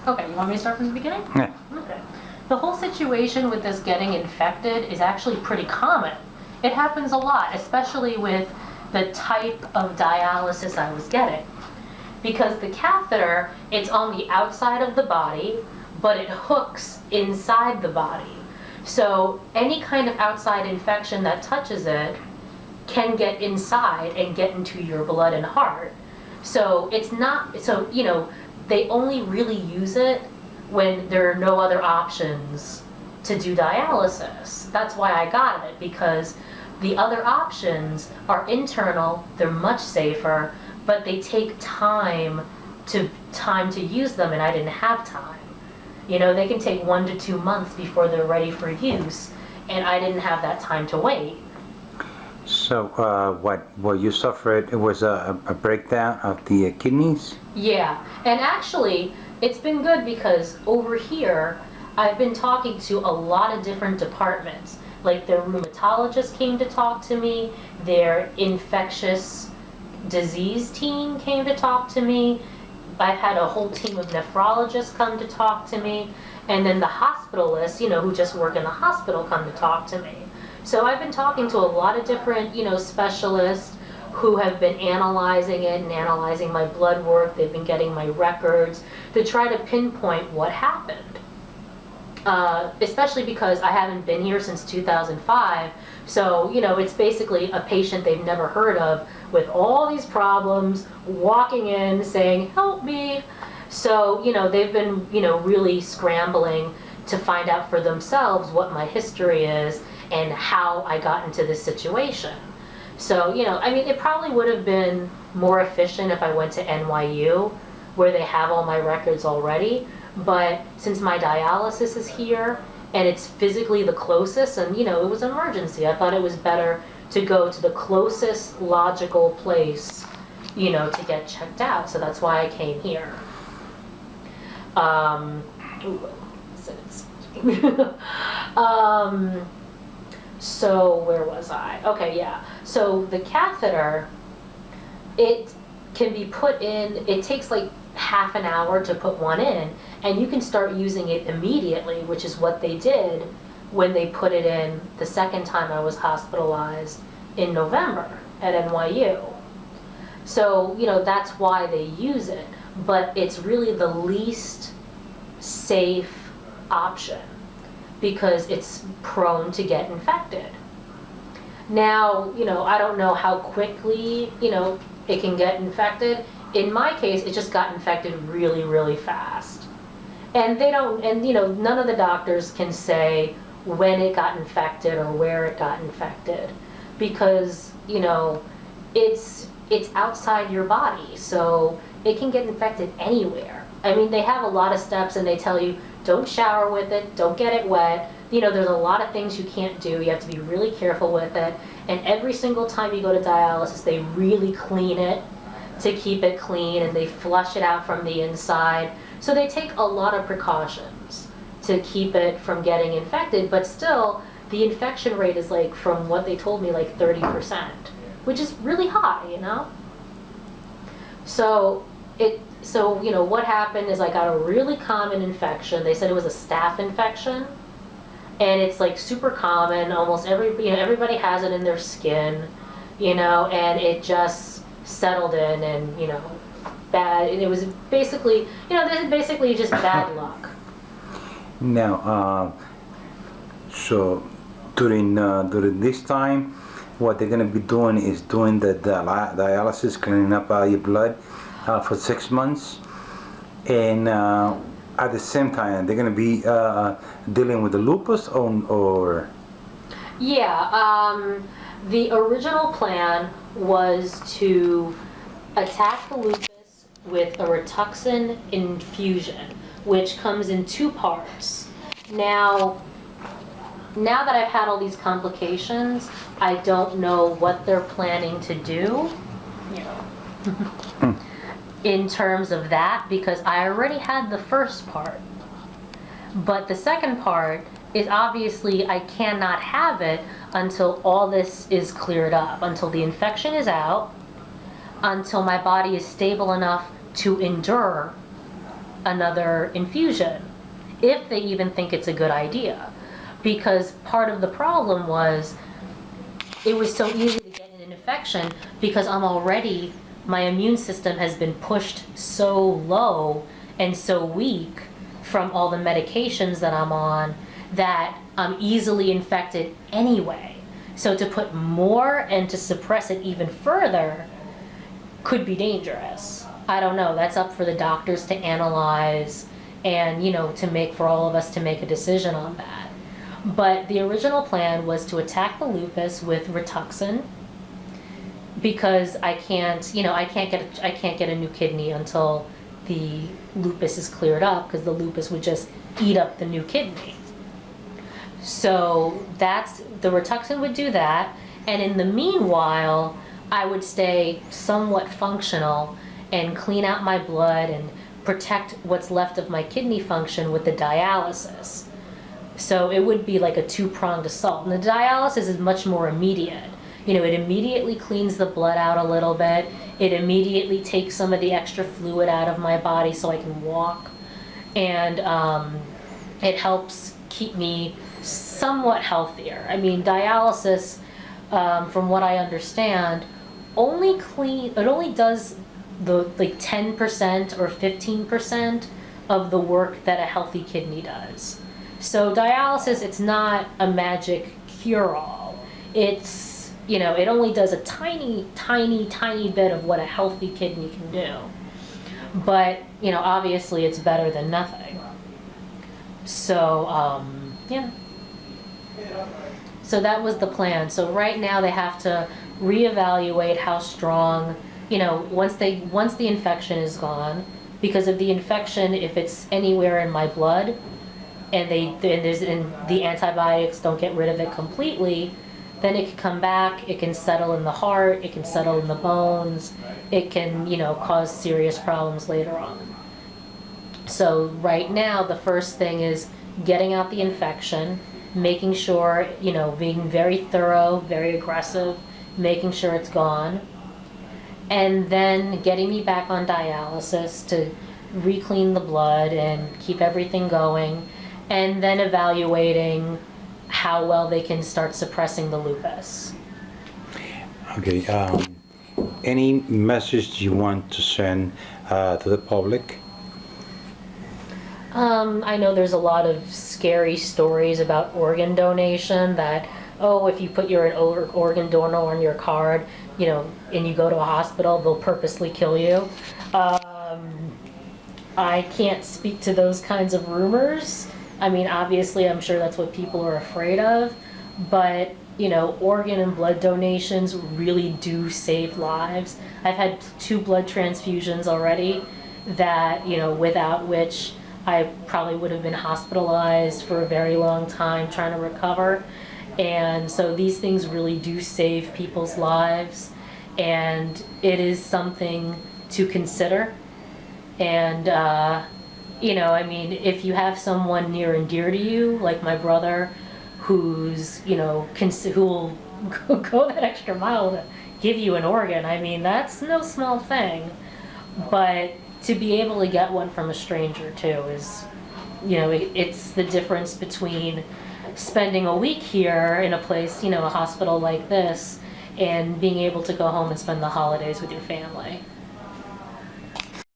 Okay, you want me to start from the beginning? Yeah. Okay. The whole situation with this getting infected is actually pretty common. It happens a lot, especially with the type of dialysis I was getting. Because the catheter, it's on the outside of the body, but it hooks inside the body. So any kind of outside infection that touches it can get inside and get into your blood and heart. So it's not, so, you know, they only really use it when there are no other options to do dialysis. That's why I got it, because the other options are internal, they're much safer, but they take time to use them, and I didn't have time. You know, they can take 1 to 2 months before they're ready for use, and I didn't have that time to wait. So what you suffered, it was a breakdown of the kidneys? Yeah, and actually, it's been good because over here, I've been talking to a lot of different departments. Like their rheumatologist came to talk to me, their infectious disease team came to talk to me, I've had a whole team of nephrologists come to talk to me, and then the hospitalists, you know, who just work in the hospital come to talk to me. So I've been talking to a lot of different, you know, specialists who have been analyzing it and analyzing my blood work. They've been getting my records to try to pinpoint what happened. Especially because I haven't been here since 2005. So, you know, it's basically a patient they've never heard of with all these problems, walking in saying, help me. So, you know, they've been, you know, really scrambling to find out for themselves what my history is and how I got into this situation. So, you know, I mean, it probably would have been more efficient if I went to NYU, where they have all my records already. But since my dialysis is here, and it's physically the closest, and, you know, it was an emergency, I thought it was better to go to the closest logical place, you know, to get checked out. So that's why I came here. So where was I? Okay, yeah. So the catheter, it can be put in, it takes like half an hour to put one in, and you can start using it immediately, which is what they did when they put it in the second time I was hospitalized in November at NYU. So, you know, that's why they use it, but it's really the least safe option because it's prone to get infected. Now, you know, I don't know how quickly, you know, it can get infected. In my case, it just got infected really, really fast. And they don't, and you know, none of the doctors can say when it got infected or where it got infected, because, you know, it's outside your body, so it can get infected anywhere. I mean, they have a lot of steps and they tell you, don't shower with it, don't get it wet. You know, there's a lot of things you can't do. You have to be really careful with it. And every single time you go to dialysis, they really clean it to keep it clean, and they flush it out from the inside. So they take a lot of precautions to keep it from getting infected, but still, the infection rate is like, from what they told me, like 30%, which is really high, you know? So, you know, what happened is I got a really common infection. They said it was a staph infection, and it's like super common. Almost everybody has it in their skin, you know, and it just settled in, and, you know, bad. And it was basically, you know, this is basically just bad luck. Now, so during this time, what they're going to be doing is doing the dialysis, cleaning up your blood for 6 months, and at the same time they're going to be dealing with the lupus, or Yeah, the original plan was to attack the lupus with a Rituxan infusion, which comes in 2 parts. Now that I've had all these complications, I don't know what they're planning to do, you know, in terms of that, because I already had the first part. But the second part is obviously I cannot have it until all this is cleared up, until the infection is out, until my body is stable enough to endure another infusion, if they even think it's a good idea. Because part of the problem was it was so easy to get an infection because my immune system has been pushed so low and so weak from all the medications that I'm on that I'm easily infected anyway. So to put more and to suppress it even further could be dangerous. I don't know, that's up for the doctors to analyze and, for all of us to make a decision on that. But the original plan was to attack the lupus with Rituxan because I can't get a new kidney until the lupus is cleared up, because the lupus would just eat up the new kidney. So the Rituxan would do that, and in the meanwhile, I would stay somewhat functional and clean out my blood and protect what's left of my kidney function with the dialysis. So it would be like a two-pronged assault. And the dialysis is much more immediate. It immediately cleans the blood out a little bit. It immediately takes some of the extra fluid out of my body so I can walk. And it helps keep me somewhat healthier. I mean, dialysis, from what I understand, only does the 10% or 15% of the work that a healthy kidney does. So dialysis, it's not a magic cure-all. It's, it only does a tiny, tiny, tiny bit of what a healthy kidney can do. But, obviously it's better than nothing. So, yeah. So that was the plan. So right now they have to reevaluate how strong, once the infection is gone, because of the infection, if it's anywhere in my blood, and the antibiotics don't get rid of it completely, then it can come back, it can settle in the heart, it can settle in the bones, it can, cause serious problems later on. So right now, the first thing is getting out the infection, making sure, being very thorough, very aggressive, making sure it's gone, and then getting me back on dialysis to re-clean the blood and keep everything going, and then evaluating how well they can start suppressing the lupus. Okay, any message you want to send to the public? I know there's a lot of scary stories about organ donation that, if you put your organ donor on your card, and you go to a hospital, they'll purposely kill you. I can't speak to those kinds of rumors. I mean, obviously, I'm sure that's what people are afraid of, but, organ and blood donations really do save lives. I've had 2 blood transfusions already that, without which I probably would have been hospitalized for a very long time trying to recover. And so these things really do save people's lives, and it is something to consider. And, if you have someone near and dear to you, like my brother, who's, who will go that extra mile to give you an organ, that's no small thing. But to be able to get one from a stranger too is, it's the difference between spending a week here in a place, a hospital like this, and being able to go home and spend the holidays with your family.